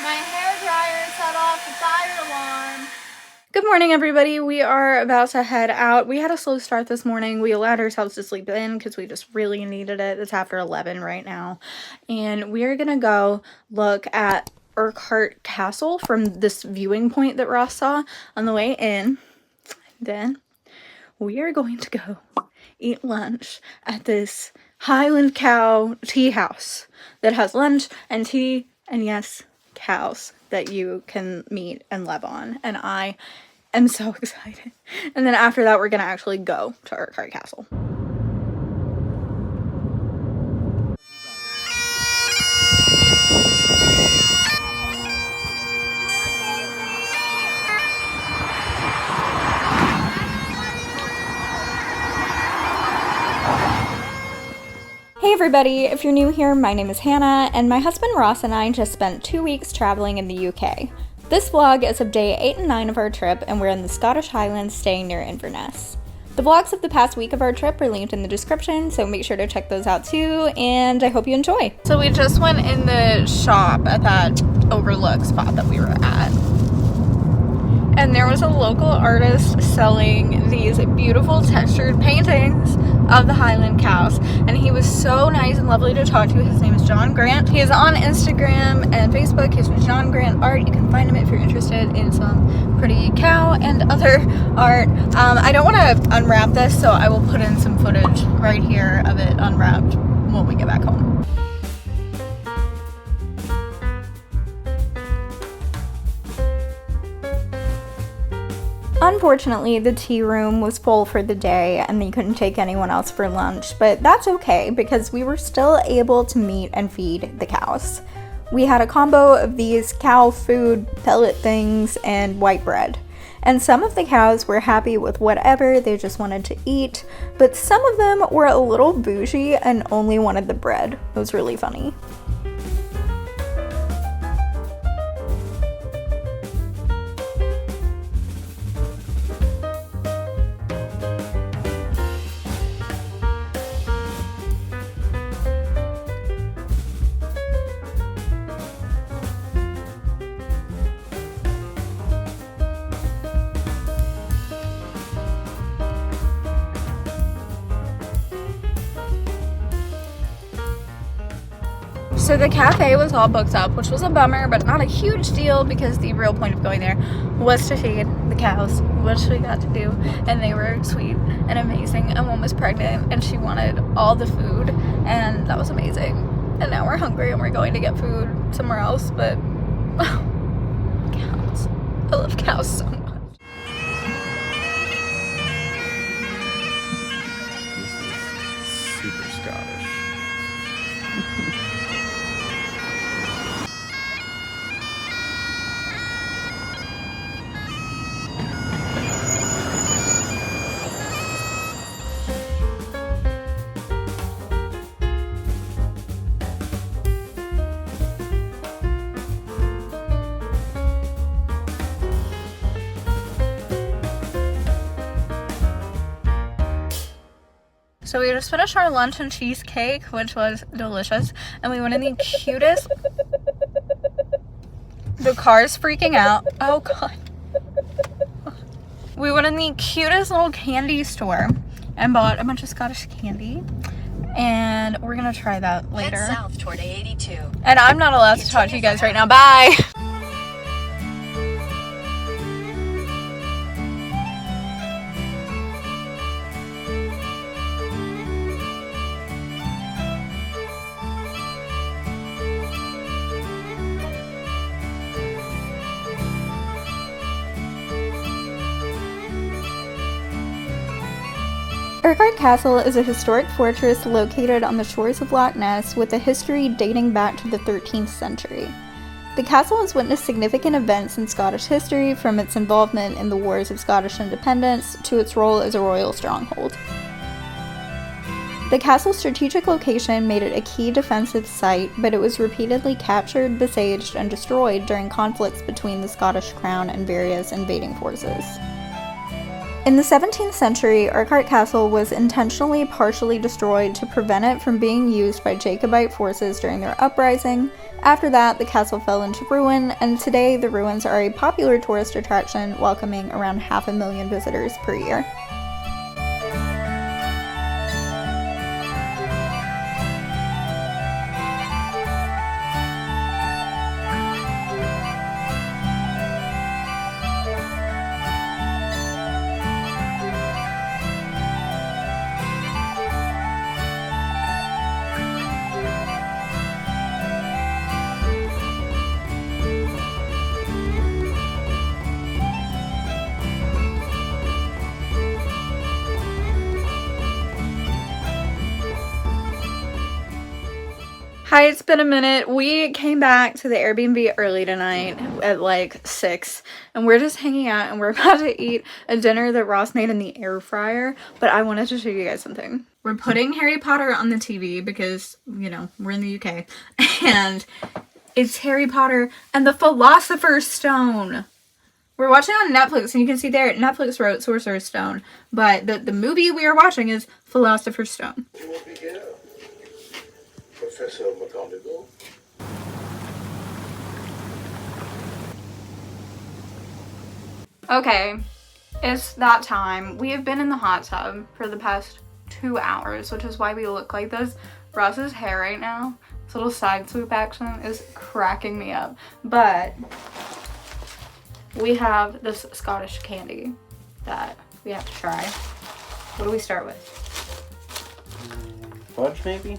My hair dryer set off the fire alarm. Good morning, everybody. We are about to head out. We had a slow start this morning. We allowed ourselves to sleep in because we just really needed it. It's after 11 right now. And we are going to go look at Urquhart Castle from this viewing point that Ross saw on the way in. Then we are going to go eat lunch at this Highland cow tea house that has lunch and tea and, yes, cows that you can meet and love on. And I am so excited. And then after that, we're gonna actually go to Urquhart Castle. Hey everybody, if you're new here, my name is Hannah, and my husband Ross and I just spent 2 weeks traveling in the UK. This vlog is of day 8 and 9 of our trip, and we're in the Scottish Highlands staying near Inverness. The vlogs of the past week of our trip are linked in the description, so make sure to check those out too, and I hope you enjoy. So we just went in the shop at that overlook spot that we were at. And there was a local artist selling these beautiful textured paintings of the Highland cows. And he was so nice and lovely to talk to. His name is John Grant. He is on Instagram and Facebook. He's John Grant Art. You can find him if you're interested in some pretty cow and other art. I don't want to unwrap this, so I will put in some footage right here of it unwrapped when we get back home. Unfortunately, the tea room was full for the day and they couldn't take anyone else for lunch, but that's okay because we were still able to meet and feed the cows. We had a combo of these cow food pellet things and white bread. And some of the cows were happy with whatever, they just wanted to eat, but some of them were a little bougie and only wanted the bread. It was really funny. So the cafe was all booked up, which was a bummer, but not a huge deal because the real point of going there was to feed the cows, which we got to do, and they were sweet and amazing, and one was pregnant and she wanted all the food, and that was amazing. And now we're hungry and we're going to get food somewhere else, but cows. I love cows so much. This is super Scottish. So we just finished our lunch and cheesecake, which was delicious, and we went in the cutest... The car's freaking out. Oh god. We went in the cutest little candy store and bought a bunch of Scottish candy, and we're gonna try that later. Head south toward A82. And I'm not allowed to talk to you guys right now. Bye! Urquhart Castle is a historic fortress located on the shores of Loch Ness with a history dating back to the 13th century. The castle has witnessed significant events in Scottish history, from its involvement in the Wars of Scottish Independence to its role as a royal stronghold. The castle's strategic location made it a key defensive site, but it was repeatedly captured, besieged, and destroyed during conflicts between the Scottish Crown and various invading forces. In the 17th century, Urquhart Castle was intentionally partially destroyed to prevent it from being used by Jacobite forces during their uprising, After that, the castle fell into ruin, and today the ruins are a popular tourist attraction, welcoming around 500,000 visitors per year. Hi, it's been a minute. We came back to the Airbnb early tonight at like 6, and we're just hanging out, and we're about to eat a dinner that Ross made in the air fryer, but I wanted to show you guys something. We're putting Harry Potter on the TV because, you know, we're in the UK, and it's Harry Potter and the Philosopher's Stone. We're watching on Netflix, and you can see there, Netflix wrote Sorcerer's Stone, but the movie we are watching is Philosopher's Stone. Professor McGonagall. Okay, it's that time. We have been in the hot tub for the past 2 hours, which is why we look like this. Ross's hair right now, this little side swoop action, is cracking me up. But we have this Scottish candy that we have to try. What do we start with? Fudge, maybe?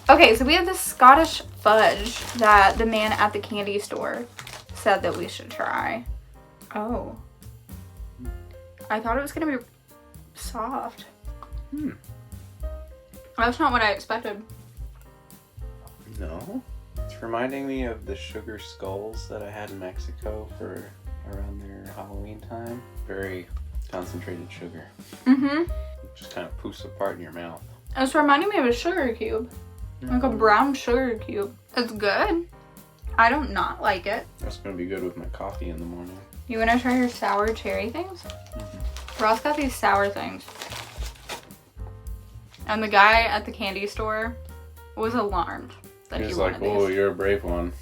Okay, so we have this Scottish fudge that the man at the candy store said that we should try. Oh. I thought it was gonna be soft. That's not what I expected. No. It's reminding me of the sugar skulls that I had in Mexico for around their Halloween time. Very concentrated sugar. Mm-hmm. It just kind of poofs apart in your mouth. It's reminding me of a sugar cube. Like a brown sugar cube. It's good. I don't not like it. That's gonna be good with my coffee in the morning. You wanna try your sour cherry things? Ross got these sour things. And the guy at the candy store was alarmed that he He's wanted like, "Whoa, these. you're a brave one."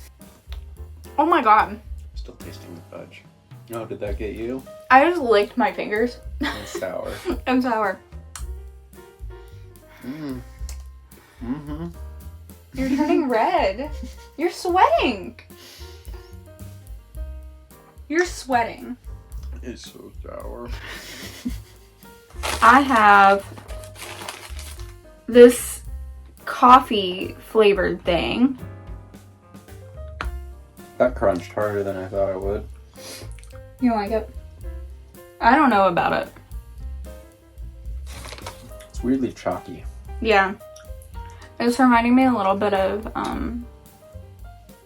Oh my god. Still tasting the fudge. Oh, did that get you? I just licked my fingers. It's sour. I'm sour. Mm-hmm. You're turning red. You're sweating. You're sweating. It's so sour. I have this coffee flavored thing. That crunched harder than I thought it would. You like it? I don't know about it. It's weirdly chalky. Yeah. It's reminding me a little bit of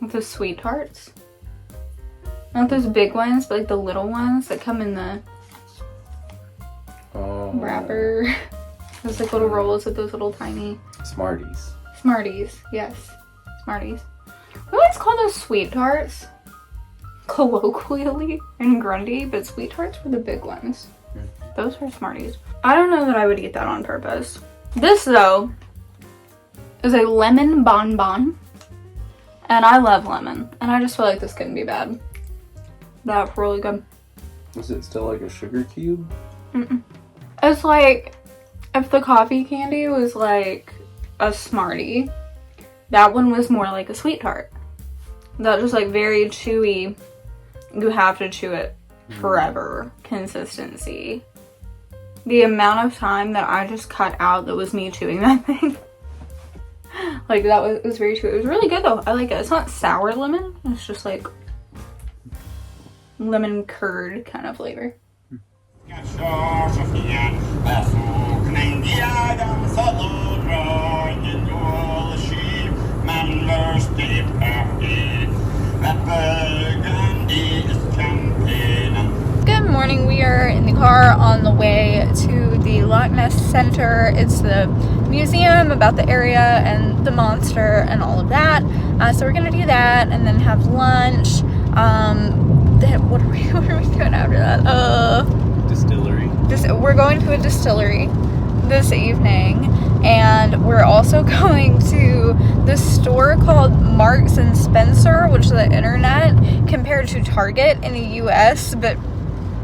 the sweet tarts. Not those big ones, but like the little ones that come in the wrapper. Those like little rolls with those little tiny Smarties. Smarties. Yes, Smarties. We always call those sweet tarts colloquially and Grundy, but sweet tarts were the big ones. Those are Smarties. I don't know that I would eat that on purpose. This though is a lemon bonbon, and I love lemon, and I just feel like this couldn't be bad. That's really good. Is it still like a sugar cube? It's like if the coffee candy was like a Smartie, that one was more like a sweet tart. That was like very chewy. You have to chew it forever consistency. The amount of time that I just cut out that was me chewing that thing. Like that was, it was very chewy. It was really good though. I like it. It's not sour lemon. It's just like lemon curd kind of flavor. Good morning. We are in the car on the way to the Loch Ness Centre. It's the museum about the area and the monster and all of that. So we're gonna do that and then have lunch. What are we doing after that? Distillery. We're going to a distillery this evening, and we're also going to this store called Marks and Spencer, which is the internet compared to Target in the US, but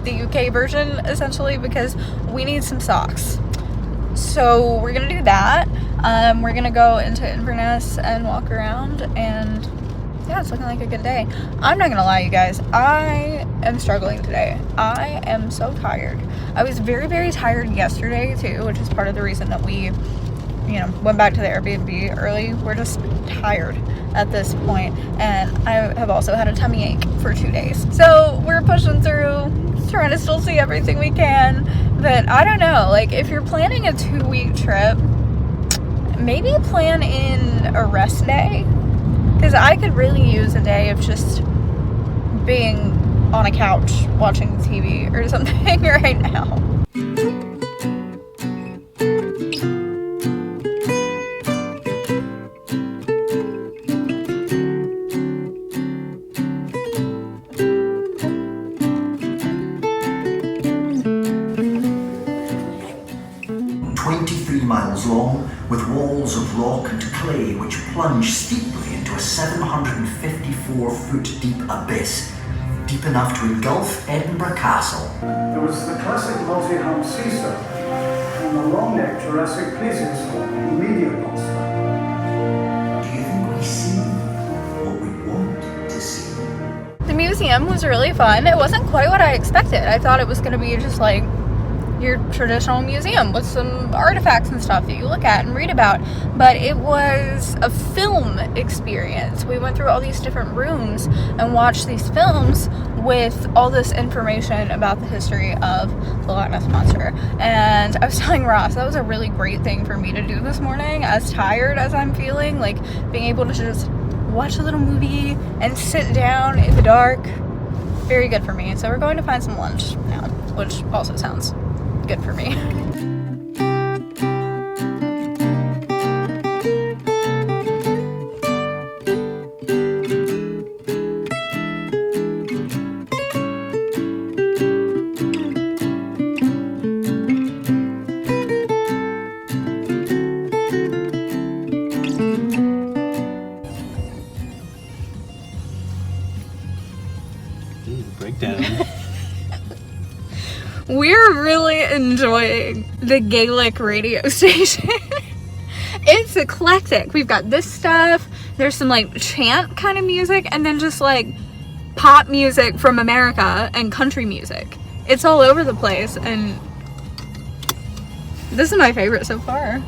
the UK version essentially, because we need some socks. So we're gonna do that. We're gonna go into Inverness and walk around, and yeah, it's looking like a good day. I'm not gonna lie, you guys, I am struggling today. I am so tired. I was very, very tired yesterday too, which is part of the reason that we, you know, went back to the Airbnb early. We're just tired at this point, and I have also had a tummy ache for 2 days. So we're pushing through, trying to still see everything we can. But I don't know, like, if you're planning a 2-week trip, maybe plan in a rest day, because I could really use a day of just being on a couch watching TV or something right now. 23 miles long, with walls of rock and clay which plunge steeply into a 754-foot deep abyss, deep enough to engulf Edinburgh Castle. There was the classic multi-hump sea serpent and the long-necked Jurassic plesiosaur, the medium monster. Do you think we see what we want to see? The museum was really fun. It wasn't quite what I expected. I thought it was going to be just like your traditional museum with some artifacts and stuff that you look at and read about, but it was a film experience. We went through all these different rooms and watched these films with all this information about the history of the Loch Ness Monster. And I was telling Ross, that was a really great thing for me to do this morning, as tired as I'm feeling, like being able to just watch a little movie and sit down in the dark. Very good for me. So we're going to find some lunch now, which also sounds good for me. Breakdown. We're really enjoying the Gaelic radio station. It's eclectic. We've got this stuff, there's some like chant kind of music, and then just like pop music from America and country music. It's all over the place, and this is my favorite so far.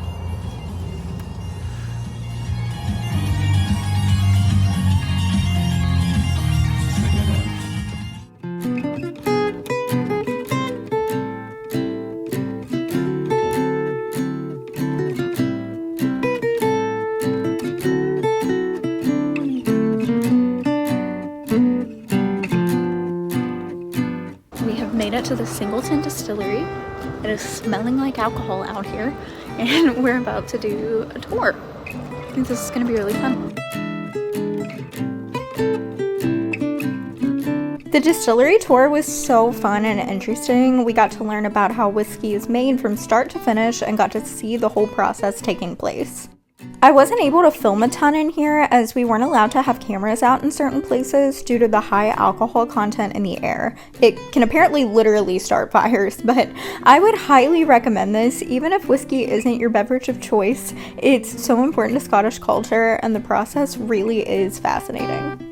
Made it to the Singleton Distillery. It is smelling like alcohol out here, and we're about to do a tour. I think this is going to be really fun. The distillery tour was so fun and interesting. We got to learn about how whiskey is made from start to finish and got to see the whole process taking place. I wasn't able to film a ton in here as we weren't allowed to have cameras out in certain places due to the high alcohol content in the air. It can apparently literally start fires, but I would highly recommend this even if whiskey isn't your beverage of choice. It's so important to Scottish culture, and the process really is fascinating.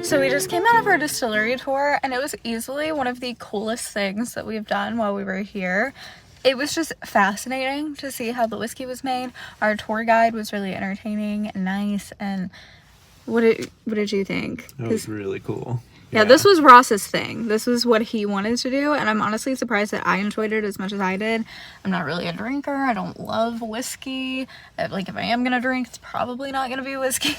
So we just came out of our distillery tour, and it was easily one of the coolest things that we've done while we were here. It was just fascinating to see how the whiskey was made. Our tour guide was really entertaining and nice. And what did you think? That was really cool. Yeah, this was Ross's thing. This was what he wanted to do, and I'm honestly surprised that I enjoyed it as much as I did. I'm not really a drinker. I don't love whiskey. Like, if I am gonna drink, it's probably not gonna be whiskey.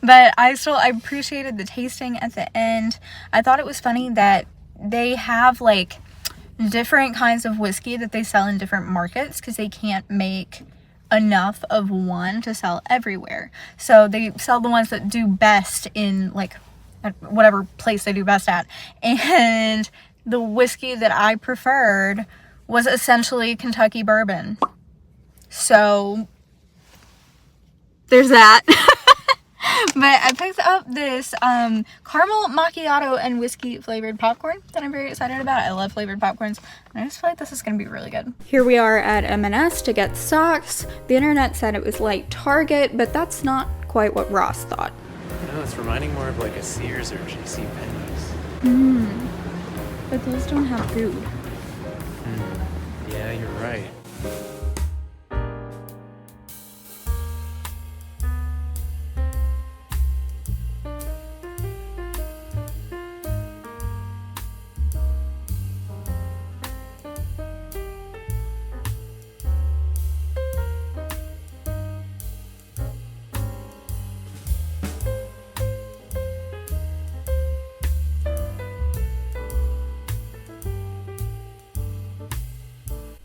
But I appreciated the tasting at the end. I thought it was funny that they have like different kinds of whiskey that they sell in different markets because they can't make enough of one to sell everywhere. So they sell the ones that do best in like at whatever place they do best at. And the whiskey that I preferred was essentially Kentucky bourbon. So there's that. But I picked up this caramel macchiato and whiskey flavored popcorn that I'm very excited about. I love flavored popcorns, and I just feel like this is going to be really good. Here we are at M&S to get socks. The internet said it was like Target, but that's not quite what Ross thought. No, it's reminding more of like a Sears or J.C. Penney's. But those don't have food. Yeah, you're right.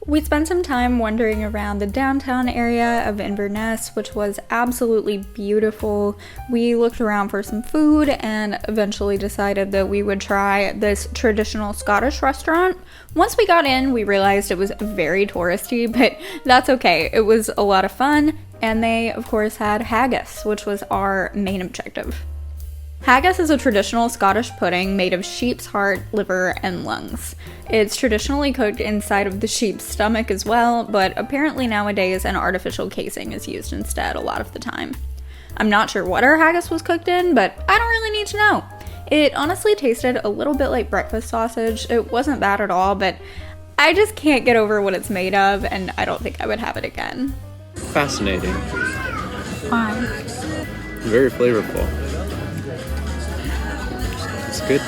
We spent some time wandering around the downtown area of Inverness, which was absolutely beautiful. We looked around for some food and eventually decided that we would try this traditional Scottish restaurant. Once we got in, we realized it was very touristy, but that's okay. It was a lot of fun, and they, of course, had haggis, which was our main objective. Haggis is a traditional Scottish pudding made of sheep's heart, liver, and lungs. It's traditionally cooked inside of the sheep's stomach as well, but apparently nowadays an artificial casing is used instead a lot of the time. I'm not sure what our haggis was cooked in, but I don't really need to know. It honestly tasted a little bit like breakfast sausage. It wasn't bad at all, but I just can't get over what it's made of, and I don't think I would have it again. Fascinating. Why? Very flavorful. It's good.